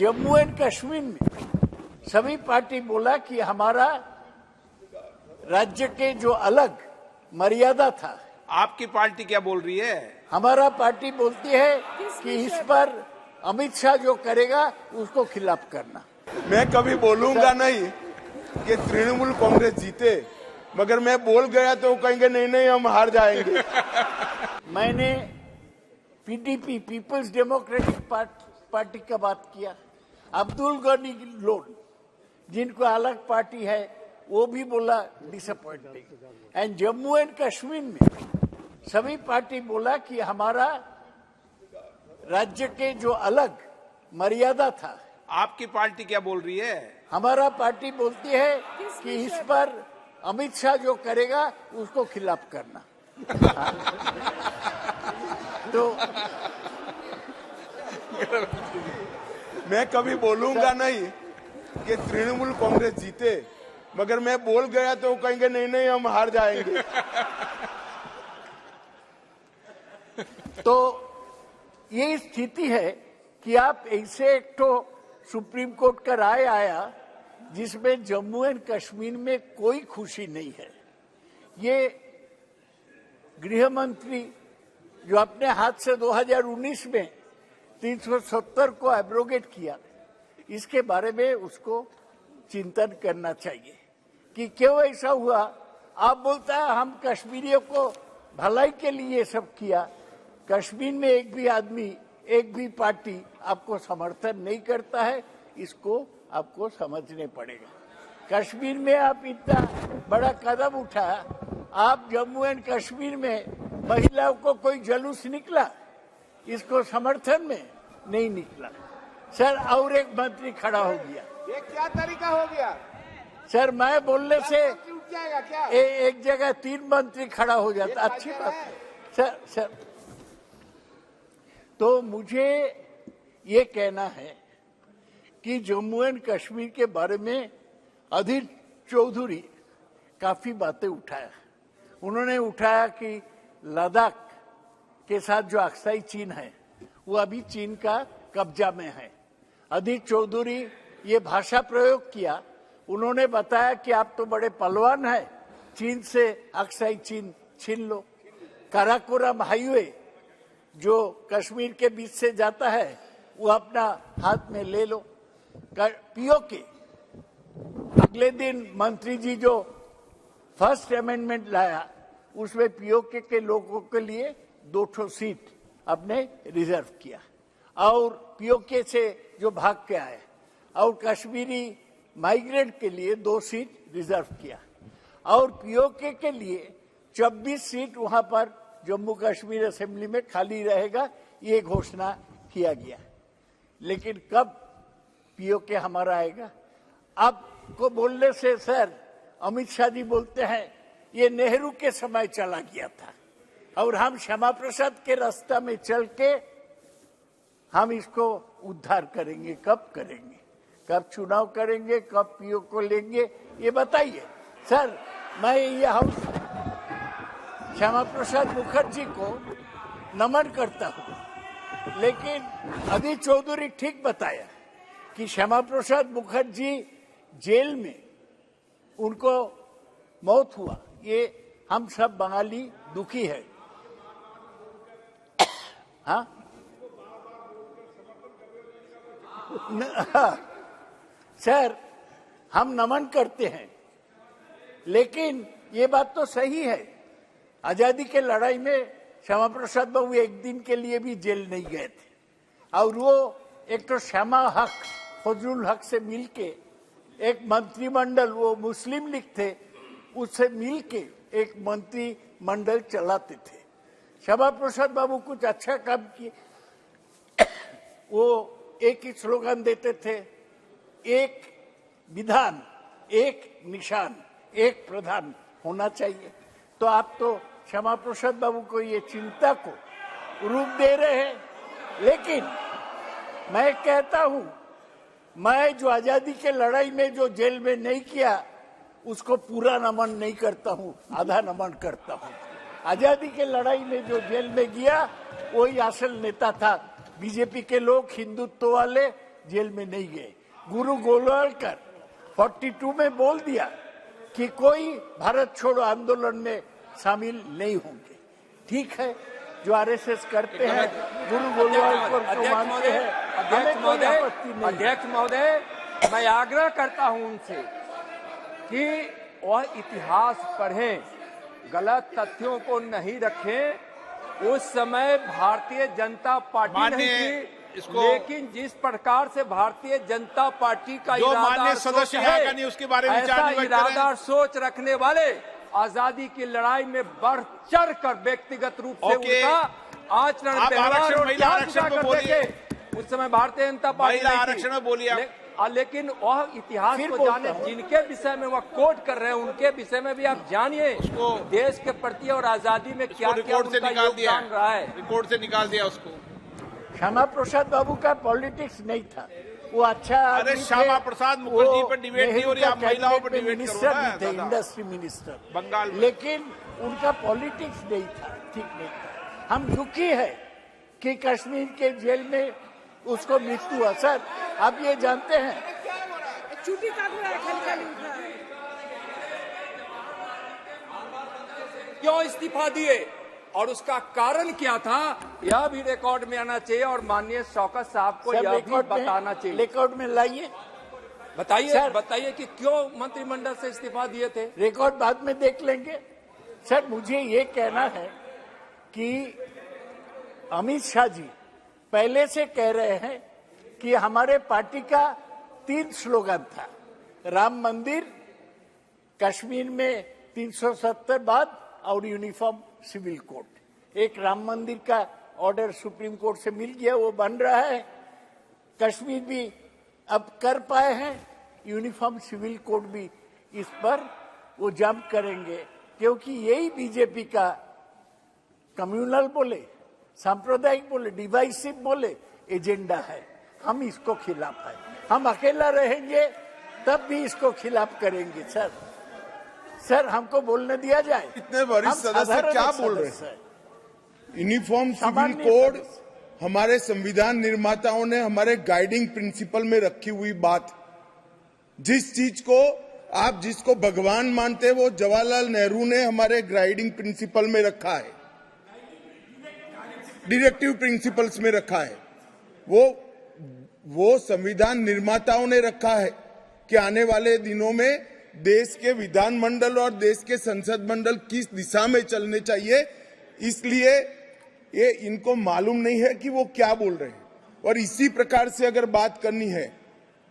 Jammu and Kashmir में सभी party बोला कि हमारा राज्य के जो अलग मर्यादा था। आपकी पार्टी क्या बोल रही है? हमारा पार्टी बोलती है कि इस पर अमित शाह जो करेगा उसको खिलाफ करना। मैं कभी बोलूंगा नहीं कि तृणमूल कांग्रेस जीते, मगर मैं बोल गया तो कहेंगे नहीं नहीं हम हार जाएंगे। मैंने पीडीपी पीपल्स डेमोक्रेटिक पार्टी का बात किया। अब्दुल गनी लोन जिनको अलग पार्टी है वो भी बोला disappointing. And Jammu and Kashmir में सभी पार्टी बोला कि हमारा राज्य के जो अलग मर्यादा था। आपकी पार्टी क्या बोल रही है? हमारा पार्टी बोलती है कि इस पर अमित शाह जो करेगा उसको खिलाफ करना। तो मैं कभी बोलूंगा नहीं कि तृणमूल कांग्रेस जीते, मगर मैं बोल गया तो कहेंगे नहीं नहीं हम हार जाएंगे। तो ये स्थिति है कि आप ऐसे एक तो सुप्रीम कोर्ट का राय आया जिसमें जम्मू एंड कश्मीर में कोई खुशी नहीं है। ये गृह मंत्री जो अपने हाथ से 2019 में 370 को एब्रोगेट किया, इसके बारे में उसको चिंतन करना चाहिए कि क्यों ऐसा हुआ। आप बोलता है हम कश्मीरियों को भलाई के लिए सब किया। कश्मीर में एक भी आदमी, एक भी पार्टी आपको समर्थन नहीं करता है, इसको आपको समझने पड़ेगा। कश्मीर में आप इतना बड़ा कदम उठाया, आप जम्मू एंड कश्मीर में महिलाओं को कोई जुलूस निकला, इसको समर्थन में नहीं निकला। सर और एक मंत्री खड़ा हो गया। ये क्या तरीका हो गया? सर मैं बोलने से उठ जाएगा क्या? एक जगह 3 मंत्री खड़ा हो जाता, अच्छी बात है। सर तो मुझे ये कहना है कि जम्मू एंड कश्मीर के बारे में अधीर चौधरी काफी बातें उठाया। उन्होंने उठाया कि लद्दाख के साथ जो अक्साई चीन है वो अभी चीन का कब्जा में है। अधीर चौधरी ये भाषा प्रयोग किया। उन्होंने बताया कि आप तो बड़े पहलवान हैं, चीन से अक्साई चीन छीन लो। काराकोरम हाईवे जो कश्मीर के बीच से जाता है वो अपना हाथ में ले लो। पीओके अगले दिन मंत्री जी जो फर्स्ट अमेंडमेंट लाया उसमें पीओके के लोगों के लिए 2 सीट अपने रिजर्व किया और पीओके से जो भाग के आए और कश्मीरी माइग्रेंट के लिए 2 सीट रिजर्व किया और पीओके के लिए 26 सीट वहां पर जम्मू कश्मीर असेंबली में खाली रहेगा, ये घोषणा किया गया। लेकिन कब पीओके हमारा आएगा? आपको बोलने से सर अमित शाह जी बोलते हैं ये नेहरू के समय चला गया था और हम श्यामा प्रसाद के रास्ता में चल के हम इसको उद्धार करेंगे। कब करेंगे? कब चुनाव करेंगे? कब पीओ को लेंगे? ये बताइए सर। मैं ये हाउस श्यामा प्रसाद मुखर्जी को नमन करता हूं, लेकिन अधीर चौधरी ठीक बताया कि श्यामा प्रसाद मुखर्जी जेल में उनको मौत हुआ, ये हम सब बंगाली दुखी है। हाँ सर हम नमन करते हैं, लेकिन ये बात तो सही है आजादी के लड़ाई में श्यामा प्रसाद बाबू एक दिन के लिए भी जेल नहीं गए थे और वो एक तो श्यामा हक फजलुल हक से मिलके एक मंत्रिमंडल, वो मुस्लिम लीग थे, उससे मिलके एक मंत्रिमंडल चलाते थे। श्यामा प्रसाद बाबू कुछ अच्छा काम किए। वो एक ही स्लोगन देते थे, एक विधान, एक निशान, एक प्रधान होना चाहिए। तो आप तो श्यामा प्रसाद बाबू को ये चिंता को रूप दे रहे हैं, लेकिन मैं कहता हूं मैं जो आजादी के लड़ाई में जो जेल में नहीं किया उसको पूरा नमन नहीं करता हूं, आधा नमन करता हूं। आजादी के लड़ाई में जो जेल में गया वही असल नेता था। बीजेपी के लोग हिंदुत्व वाले जेल में नहीं गए। गुरु गोलवलकर 42 में बोल दिया कि कोई भारत छोड़ो आंदोलन में शामिल नहीं होंगे। ठीक है, जो आरएसएस करते हैं गुरु गोलवलकर को मानते हैं, हमें कोई आपत्ति नहीं। अध्यक्ष महोदय, मैं आग्रह करता हूं उनसे कि वह इतिहास पढ़ें, गलत तथ्यों को नहीं रखें। उस समय भारतीय जनता पार्टी नहीं थी, लेकिन जिस प्रकार से भारतीय जनता पार्टी का जो इरादा माननीय सदस्य यहाँ का नहीं, उसके बारे में विचार ऐसा इरादा और सोच रखने वाले आजादी की लड़ाई में बढ़ चढ़ कर व्यक्तिगत रूप से उनका आचरण व्यवहार और त्याग करते थे। उस समय भारतीय जनता पार्टी आरक्षण में बोलिए, लेकिन वह इतिहास को जाने, जिनके विषय में वह कोट कर रहे हैं उनके विषय में भी आप जानिए देश के प्रति और आजादी में क्या क्या उनका योगदान रहा है। रिकॉर्ड से निकाल दिया उसको। श्यामा प्रसाद बाबू का पॉलिटिक्स नहीं था, वो अच्छा। अरे श्यामा प्रसाद मुखर्जी पर डिबेट नहीं हो रही, आप महिलाओं पर डिबेट मिनिस्टर करो ना, थे, इंडस्ट्री मिनिस्टर बंगाल में। लेकिन उनका पॉलिटिक्स नहीं था, ठीक नहीं था। हम दुखी है कि कश्मीर के जेल में उसको मृत्यु हुआ। सर, आप ये जानते हैं क्यों इस्तीफा दिए और उसका कारण क्या था, यह भी रिकॉर्ड में आना चाहिए और माननीय शौकत साहब को यह भी बताना चाहिए। रिकॉर्ड में लाइए, बताइए कि क्यों मंत्रिमंडल से इस्तीफा दिए थे। रिकॉर्ड बाद में देख लेंगे। सर, मुझे ये कहना है कि अमित शाह जी पहले से कह रहे हैं कि हमारे पार्टी का 3 स्लोगन था, राम मंदिर, कश्मीर में 370 बाद और यूनिफॉर्म सिविल कोड। एक राम मंदिर का ऑर्डर सुप्रीम कोर्ट से मिल गया, वो बन रहा है। कश्मीर भी अब कर पाए हैं, यूनिफॉर्म सिविल कोड भी इस पर वो जंप करेंगे, क्योंकि यही बीजेपी का कम्युनल बोले, सांप्रदायिक बोले, डिवाइसिव बोले एजेंडा है। हम इसको खिलाफ है, हम अकेला रहेंगे तब भी इसको खिलाफ करेंगे। सर हमको बोलने दिया जाए। इतने वरिष्ठ सदस्य क्या बोल रहे हैं? यूनिफॉर्म सिविल कोड हमारे संविधान निर्माताओं ने हमारे गाइडिंग प्रिंसिपल में रखी हुई बात, जिस चीज को आप जिसको भगवान मानते हैं वो जवाहरलाल नेहरू ने हमारे गाइडिंग प्रिंसिपल में रखा है, डायरेक्टिव प्रिंसिपल्स में रखा है। वो संविधान निर्माताओं ने रखा है कि आने वाले दिनों में देश के विधानमंडल और देश के संसद मंडल किस दिशा में चलने चाहिए। इसलिए ये इनको मालूम नहीं है कि वो क्या बोल रहे हैं। और इसी प्रकार से अगर बात करनी है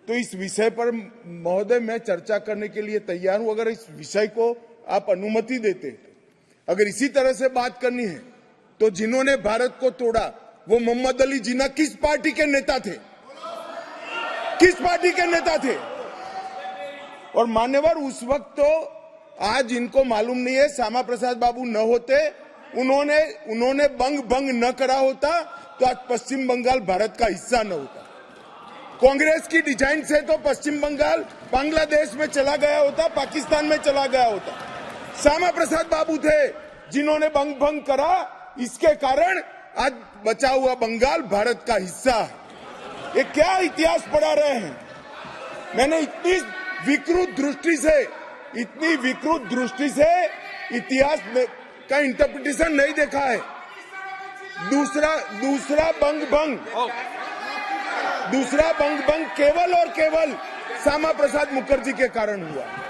तो इस विषय पर महोदय मैं चर्चा करने के लिए तैयार हूं, अगर इस विषय को आप अनुमति देते। अगर इसी तरह से बात करनी है तो जिन्होंने भारत को तोड़ा वो मोहम्मद अली जिन्ना किस पार्टी के नेता थे? किस पार्टी के नेता थे? और मान्यवर उस वक्त तो, आज इनको मालूम नहीं है, श्यामा प्रसाद बाबू न होते, उन्होंने भंग न करा होता तो आज पश्चिम बंगाल भारत का हिस्सा न होता। कांग्रेस की डिजाइन से तो पश्चिम बंगाल बांग्लादेश में चला गया होता, पाकिस्तान में चला गया होता। श्यामा प्रसाद बाबू थे जिन्होंने भंग करा, इसके कारण आज बचा हुआ बंगाल भारत का हिस्सा है। ये क्या इतिहास पढ़ा रहे हैं? मैंने इतनी विकृत दृष्टि से इतिहास का इंटरप्रिटेशन नहीं देखा है। दूसरा बंग केवल और केवल श्यामा प्रसाद मुखर्जी के कारण हुआ।